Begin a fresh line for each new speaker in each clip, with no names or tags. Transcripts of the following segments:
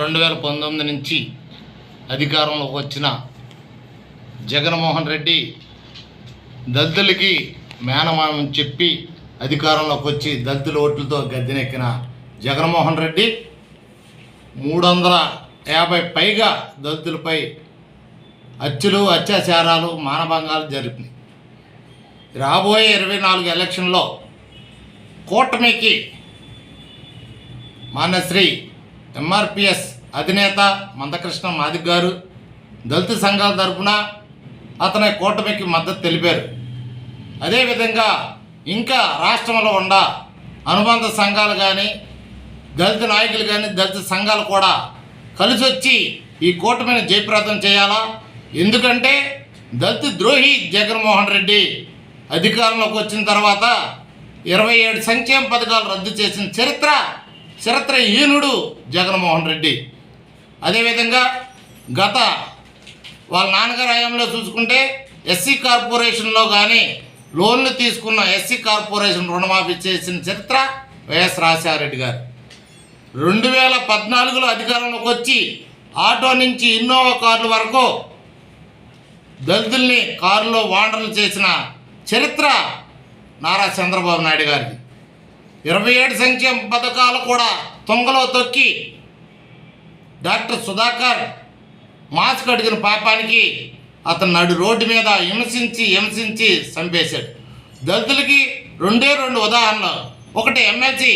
2019 నుంచి అధికారంలోకి వచ్చిన జగన్మోహన్ రెడ్డి దళితులకి మేనమామని చెప్పి అధికారంలోకి వచ్చి దళితుల ఓట్లతో గద్దెనెక్కిన జగన్మోహన్ రెడ్డి 350 పైగా దళితులపై హత్యలు, అత్యాచారాలు, మానభంగాలు జరిపినాయి. రాబోయే 24 ఎలక్షన్లో కూటమికి మాన్యశ్రీ ఎంఆర్పిఎస్ అధినేత మందకృష్ణ మాదిగ గారు దళిత సంఘాల తరఫున అతని కూటమికి మద్దతు తెలిపారు. అదేవిధంగా ఇంకా రాష్ట్రంలో ఉన్న అనుబంధ సంఘాలు కానీ, దళిత నాయకులు కానీ, దళిత సంఘాలు కూడా కలిసి వచ్చి ఈ కూటమిని జయప్రదం చేయాలా. ఎందుకంటే దళిత ద్రోహి జగన్మోహన్ రెడ్డి అధికారంలోకి వచ్చిన తర్వాత 27 సంక్షేమ పథకాలు రద్దు చేసిన చరిత్రహీనుడు జగన్మోహన్ రెడ్డి. అదేవిధంగా గత వాళ్ళ నాన్నగారి హయాంలో చూసుకుంటే ఎస్సీ కార్పొరేషన్లో కానీ లోన్లు తీసుకున్న ఎస్సీ కార్పొరేషన్ రుణమాఫీ చేసిన చరిత్ర వైఎస్ రాజశేఖరరెడ్డి గారు. 2014లో అధికారంలోకి వచ్చి ఆటో నుంచి ఇన్నోవా కార్ల వరకు దళితుల్ని కారులో వాండర్లు చేసిన చరిత్ర నారా చంద్రబాబు నాయుడు గారిది. 27 సంక్షేమ పథకాలు కూడా తొంగలో తొక్కి డాక్టర్ సుధాకర్ మాస్క్ అడిగిన పాపానికి అతను నడు రోడ్డు మీద హింసించి చంపేశాడు. దళితులకి 2 ఉదాహరణలు. ఒకటి ఎమ్మెల్సీ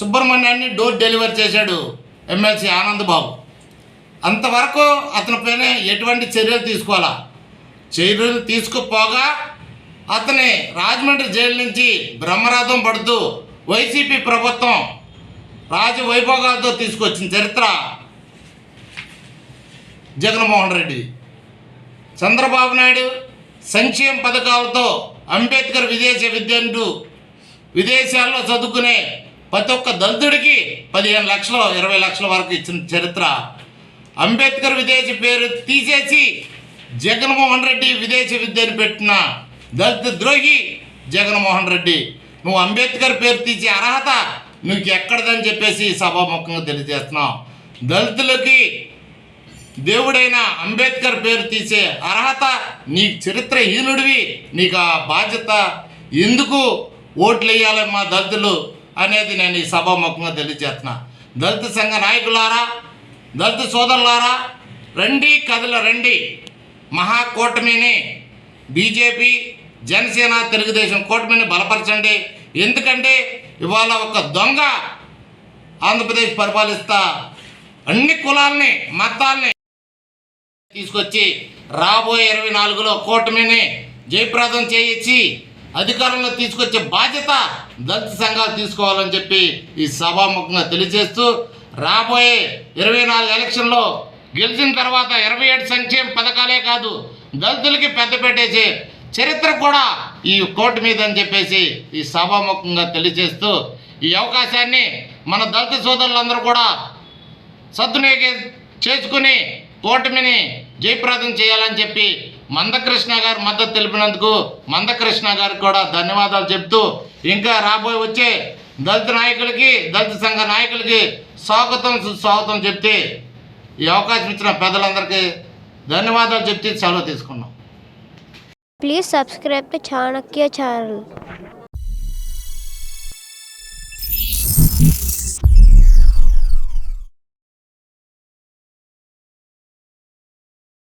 సుబ్రహ్మణ్యాన్ని డోర్ డెలివరీ చేశాడు ఎమ్మెల్సీ ఆనంద్ బాబు. అంతవరకు అతనిపైన ఎటువంటి చర్యలు తీసుకోవాలా. చర్యలు తీసుకుపోగా అతని రాజమండ్రి జైలు నుంచి బ్రహ్మరథం పడుతూ వైసీపీ ప్రభుత్వం రాజవైభోగాలతో తీసుకొచ్చిన చరిత్ర జగన్మోహన్ రెడ్డి. చంద్రబాబు నాయుడు సంక్షేమ పథకాలతో అంబేద్కర్ విదేశీ విద్యంటూ విదేశాల్లో చదువుకునే ప్రతి ఒక్క దళితుడికి 15 లక్షలు 20 లక్షల వరకు ఇచ్చిన చరిత్ర. అంబేద్కర్ విదేశీ పేరు తీసేసి జగన్మోహన్ రెడ్డి విదేశీ విద్యను పెట్టిన దళిత ద్రోహి జగన్మోహన్ రెడ్డి. నువ్వు అంబేద్కర్ పేరు తీసే అర్హత నీకు ఎక్కడదని చెప్పేసి సభాముఖంగా తెలియజేస్తున్నావు. దళితులకి దేవుడైన అంబేద్కర్ పేరు తీసే అర్హత నీకు చరిత్రహీనుడివి. నీకు ఆ బాధ్యత ఎందుకు ఓట్లు వేయాలి మా దళితులు అనేది నేను ఈ సభాముఖంగా తెలియజేస్తున్నా. దళిత సంఘ నాయకులారా, దళిత సోదరులారా, రండి, రండి. మహాకూటమిని బీజేపీ, జనసేన, తెలుగుదేశం కూటమిని బలపరచండి. ఎందుకంటే ఇవాళ ఒక దొంగ ఆంధ్రప్రదేశ్ పరిపాలిస్తా అన్ని కులాలని, మతాల్ని తీసుకొచ్చి రాబోయే 24లో కూటమిని జయప్రదం చేయించి అధికారంలో తీసుకొచ్చే బాధ్యత దళిత సంఘాలు తీసుకోవాలని చెప్పి ఈ సభాముఖంగా తెలియజేస్తూ, రాబోయే 24 ఎలక్షన్లో గెలిచిన తర్వాత 27 సంక్షేమ పథకాలే కాదు దళితులకి పెద్ద పెట్టేసే చరిత్ర కూడా ఈ కోర్టు మీద అని చెప్పేసి ఈ సభాముఖంగా తెలియజేస్తూ, ఈ అవకాశాన్ని మన దళిత సోదరులందరూ కూడా సద్వినియోగం చేసుకుని కూటమిని జయప్రదం చేయాలని చెప్పి మందకృష్ణ గారు మద్దతు తెలిపినందుకు మందకృష్ణ గారికి కూడా ధన్యవాదాలు చెప్తూ, ఇంకా రాబోయే వచ్చే దళిత నాయకులకి, దళిత సంఘ నాయకులకి సుస్వాగతం చెప్తే ఈ అవకాశం ఇచ్చిన పెద్దలందరికీ ధన్యవాదాలు చెప్తే సెలవు తీసుకున్నాం.
Please subscribe to Chanakya channel.